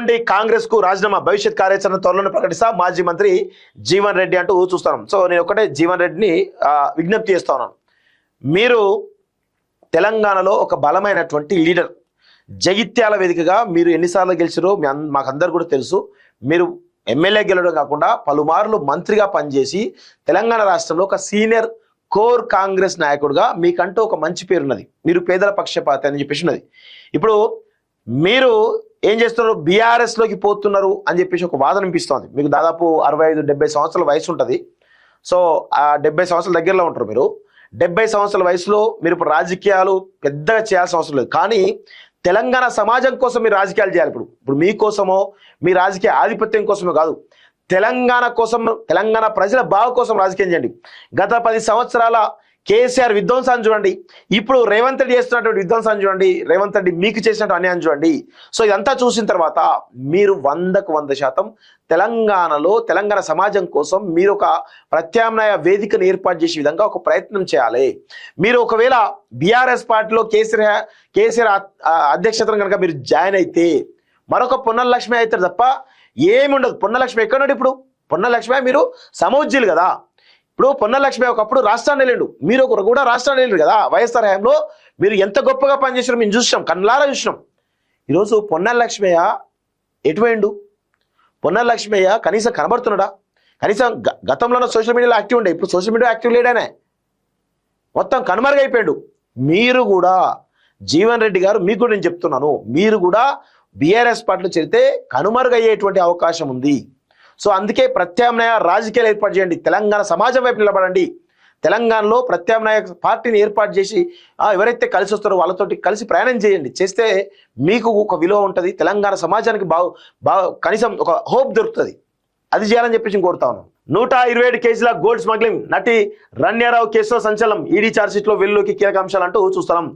నుండి కాంగ్రెస్ కు రాజీనామా, భవిష్యత్ కార్యాచరణ త్వరలోనే ప్రకటిస్తా మాజీ మంత్రి జీవన్ రెడ్డి అంటూ చూస్తున్నాం. సో నేను ఒకటే జీవన్ రెడ్డిని విజ్ఞప్తి చేస్తా ఉన్నాను. మీరు తెలంగాణలో ఒక బలమైనటువంటి లీడర్, జగిత్యాల వేదికగా మీరు ఎన్నిసార్లు గెలిచారో మాకందరు కూడా తెలుసు. మీరు ఎమ్మెల్యే గెలవడం కాకుండా పలుమార్లు మంత్రిగా పనిచేసి తెలంగాణ రాష్ట్రంలో ఒక సీనియర్ కోర్ కాంగ్రెస్ నాయకుడిగా మీకంటూ ఒక మంచి పేరున్నది. మీరు పేదల పక్షపాతి అని చెప్పేసి ఉన్నది. ఇప్పుడు మీరు ఏం చేస్తున్నారు, బీఆర్ఎస్లోకి పోతున్నారు అని చెప్పేసి ఒక వాదన వినిపిస్తోంది. మీకు దాదాపు 65-70 సంవత్సరాల వయసు ఉంటుంది. సో ఆ 70 సంవత్సరాల దగ్గరలో ఉంటారు. మీరు 70 సంవత్సరాల వయసులో మీరు ఇప్పుడు రాజకీయాలు పెద్దగా చేయాల్సిన అవసరం లేదు. కానీ తెలంగాణ సమాజం కోసం మీరు రాజకీయాలు చేయాలి. ఇప్పుడు మీకోసమో మీ రాజకీయ ఆధిపత్యం కోసమో కాదు, తెలంగాణ కోసం, తెలంగాణ ప్రజల బాగు కోసం రాజకీయం చేయండి. గత 10 సంవత్సరాల కేసీఆర్ విధ్వంసాన్ని చూడండి, ఇప్పుడు రేవంత్ రెడ్డి చేస్తున్నటువంటి విధ్వంసాన్ని చూడండి, రేవంత్ రెడ్డి మీకు చేసినట్టు అన్యాయం చూడండి. సో ఇదంతా చూసిన తర్వాత మీరు 100% తెలంగాణలో తెలంగాణ సమాజం కోసం మీరు ఒక ప్రత్యామ్నాయ వేదికను ఏర్పాటు చేసే విధంగా ఒక ప్రయత్నం చేయాలి. మీరు ఒకవేళ బీఆర్ఎస్ పార్టీలో కేసీఆర్ అధ్యక్షతను కనుక మీరు జాయిన్ అయితే మరొక పొన్నలక్ష్మి అవుతారు తప్ప ఏమి ఉండదు. పొన్నలక్ష్మి ఎక్కడున్నాడు? ఇప్పుడు పొన్నలక్ష్మి మీరు సమౌజ్జీలు కదా. ఇప్పుడు పొన్నలక్ష్మి ఒకప్పుడు రాష్ట్రాన్ని వెళ్ళిండు, మీరు కూడా రాష్ట్రాన్ని వెళ్ళిండు కదా. వైఎస్ఆర్ హయాంలో మీరు ఎంత గొప్పగా పనిచేసారో మేము చూసినాం, కళ్ళారా చూసినాం. ఈరోజు పొన్నలక్ష్మయ్య ఎటువైండు? పొన్నలక్ష్మయ్య కనీసం కనబడుతున్నాడా? కనీసం గతంలో సోషల్ మీడియాలో యాక్టివ్ ఉండే, ఇప్పుడు సోషల్ మీడియా యాక్టివ్ లేడానే, మొత్తం కనుమరుగైపోయాడు. మీరు కూడా జీవన్ రెడ్డి గారు, మీకు నేను చెప్తున్నాను, మీరు కూడా బీఆర్ఎస్ పార్టీలో చేరితే కనుమరుగయ్యేటువంటి అవకాశం ఉంది. సో అందుకే ప్రత్యామ్నాయ రాజకీయాలు ఏర్పాటు చేయండి, తెలంగాణ సమాజం వైపు నిలబడండి. తెలంగాణలో ప్రత్యామ్నాయ పార్టీని ఏర్పాటు చేసి ఎవరైతే కలిసి వస్తారో వాళ్ళతోటి కలిసి ప్రయాణం చేయండి. చేస్తే మీకు ఒక విలువ ఉంటుంది, తెలంగాణ సమాజానికి కనీసం ఒక హోప్ దొరుకుతుంది. అది చేయాలని చెప్పేసి కోరుతా ఉన్నాను. 127 కేజీల గోల్డ్ స్మగ్లింగ్, నటి రన్యారావు కేసులో సంచలనం, ఈడీ ఛార్జ్షీట్లో వెలుగులోకి కీలక అంశాలు అంటూ చూస్తున్నాం.